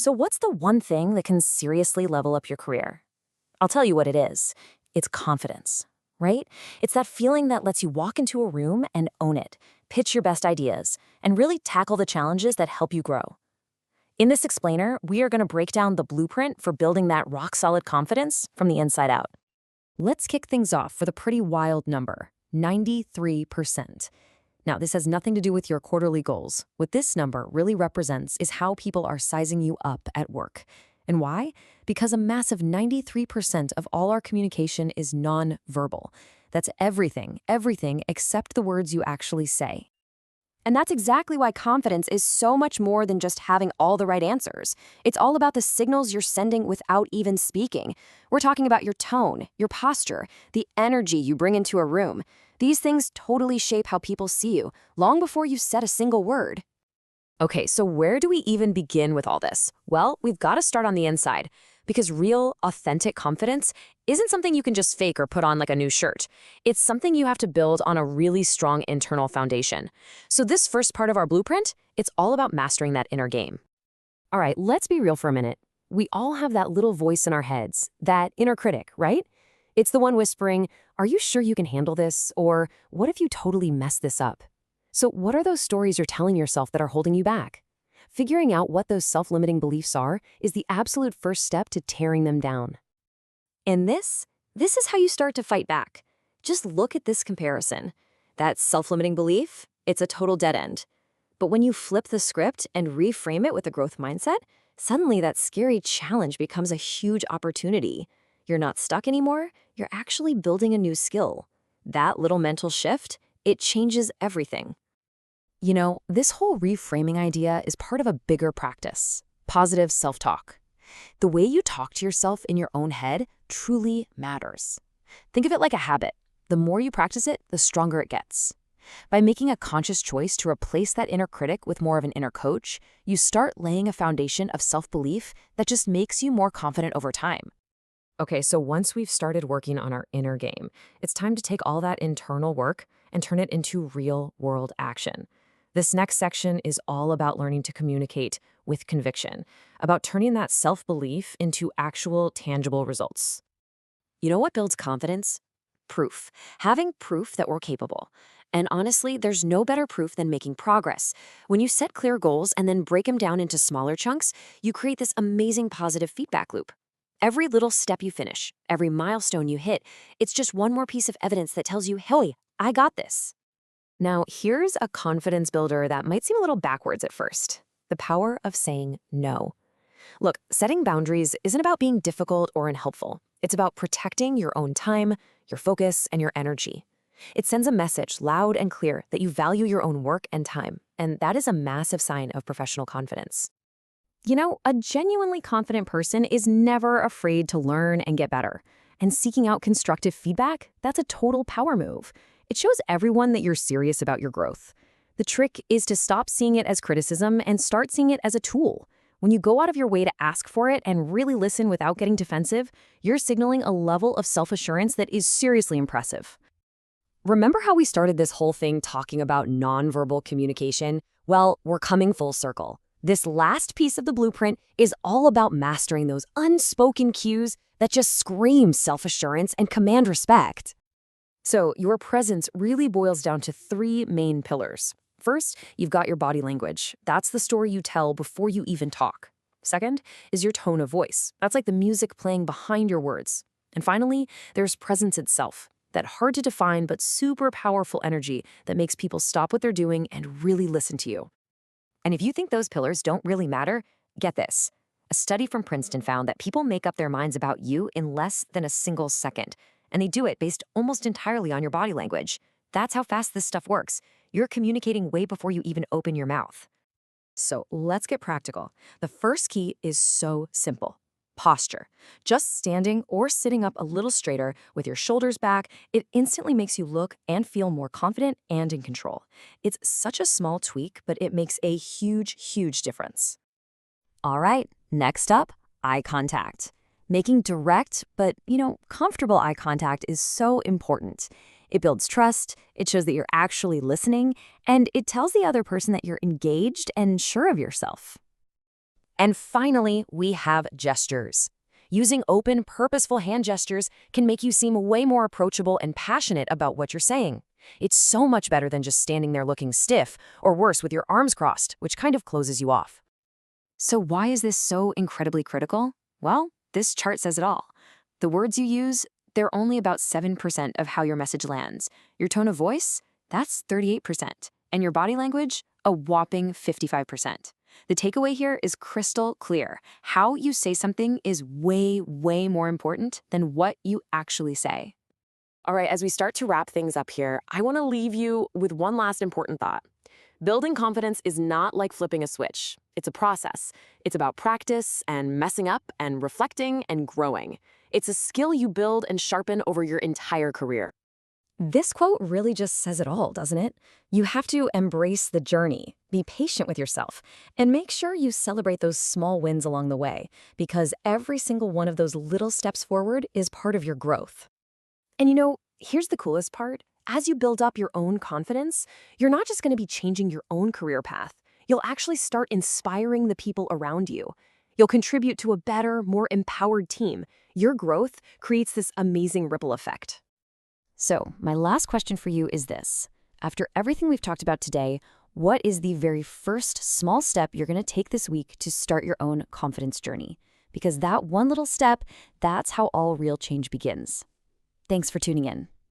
So what's the one thing that can seriously level up your career? I'll tell you what it is. It's confidence, right? It's that feeling that lets you walk into a room and own it, pitch your best ideas, and really tackle the challenges that help you grow. In this explainer, we are going to break down the blueprint for building that rock-solid confidence from the inside out. Let's kick things off with a pretty wild number, 93%. Now, this has nothing to do with your quarterly goals. What this number really represents is how people are sizing you up at work. And why? Because a massive 93% of all our communication is non-verbal. That's everything except the words you actually say. And that's exactly why confidence is so much more than just having all the right answers. It's all about the signals you're sending without even speaking. We're talking about your tone, your posture, the energy you bring into a room. These things totally shape how people see you, long before you said a single word. Okay, so where do we even begin with all this? Well, we've got to start on the inside, because real, authentic confidence isn't something you can just fake or put on like a new shirt. It's something you have to build on a really strong internal foundation. So this first part of our blueprint, it's all about mastering that inner game. All right, let's be real for a minute. We all have that little voice in our heads, that inner critic, right? It's the one whispering, "Are you sure you can handle this?" Or, "What if you totally mess this up?" So what are those stories you're telling yourself that are holding you back? Figuring out what those self-limiting beliefs are is the absolute first step to tearing them down. And this is how you start to fight back. Just look at this comparison. That self-limiting belief, it's a total dead end. But when you flip the script and reframe it with a growth mindset, suddenly that scary challenge becomes a huge opportunity. You're not stuck anymore, you're actually building a new skill. That little mental shift, it changes everything. You know, this whole reframing idea is part of a bigger practice, positive self-talk. The way you talk to yourself in your own head truly matters. Think of it like a habit. The more you practice it, the stronger it gets. By making a conscious choice to replace that inner critic with more of an inner coach, you start laying a foundation of self-belief that just makes you more confident over time. Okay, so once we've started working on our inner game, it's time to take all that internal work and turn it into real-world action. This next section is all about learning to communicate with conviction, about turning that self-belief into actual, tangible results. You know what builds confidence? Proof. Having proof that we're capable. And honestly, there's no better proof than making progress. When you set clear goals and then break them down into smaller chunks, you create this amazing positive feedback loop. Every little step you finish, every milestone you hit, it's just one more piece of evidence that tells you, hey, I got this. Now, here's a confidence builder that might seem a little backwards at first. The power of saying no. Look, setting boundaries isn't about being difficult or unhelpful. It's about protecting your own time, your focus, and your energy. It sends a message loud and clear that you value your own work and time, and that is a massive sign of professional confidence. You know, a genuinely confident person is never afraid to learn and get better. And seeking out constructive feedback, that's a total power move. It shows everyone that you're serious about your growth. The trick is to stop seeing it as criticism and start seeing it as a tool. When you go out of your way to ask for it and really listen without getting defensive, you're signaling a level of self-assurance that is seriously impressive. Remember how we started this whole thing talking about nonverbal communication? Well, we're coming full circle. This last piece of the blueprint is all about mastering those unspoken cues that just scream self-assurance and command respect. So your presence really boils down to three main pillars. First, you've got your body language. That's the story you tell before you even talk. Second is your tone of voice. That's like the music playing behind your words. And finally, there's presence itself, that hard to define but super powerful energy that makes people stop what they're doing and really listen to you. And if you think those pillars don't really matter, get this. A study from Princeton found that people make up their minds about you in less than a single second. And they do it based almost entirely on your body language. That's how fast this stuff works. You're communicating way before you even open your mouth. So let's get practical. The first key is so simple. Posture. Just standing or sitting up a little straighter with your shoulders back, it instantly makes you look and feel more confident and in control. It's such a small tweak, but it makes a huge, huge difference. All right, next up, eye contact. Making direct, but, comfortable eye contact is so important. It builds trust, it shows that you're actually listening, and it tells the other person that you're engaged and sure of yourself. And finally, we have gestures. Using open, purposeful hand gestures can make you seem way more approachable and passionate about what you're saying. It's so much better than just standing there looking stiff, or worse, with your arms crossed, which kind of closes you off. So why is this so incredibly critical? Well, this chart says it all. The words you use, they're only about 7% of how your message lands. Your tone of voice, that's 38%. And your body language, a whopping 55%. The takeaway here is crystal clear. How you say something is way, way more important than what you actually say. All right, as we start to wrap things up here, I want to leave you with one last important thought. Building confidence is not like flipping a switch. It's a process. It's about practice and messing up and reflecting and growing. It's a skill you build and sharpen over your entire career. This quote really just says it all, doesn't it? You have to embrace the journey, be patient with yourself, and make sure you celebrate those small wins along the way, because every single one of those little steps forward is part of your growth. And here's the coolest part. As you build up your own confidence, you're not just going to be changing your own career path. You'll actually start inspiring the people around you. You'll contribute to a better, more empowered team. Your growth creates this amazing ripple effect. So, my last question for you is this. After everything we've talked about today, what is the very first small step you're going to take this week to start your own confidence journey? Because that one little step, that's how all real change begins. Thanks for tuning in.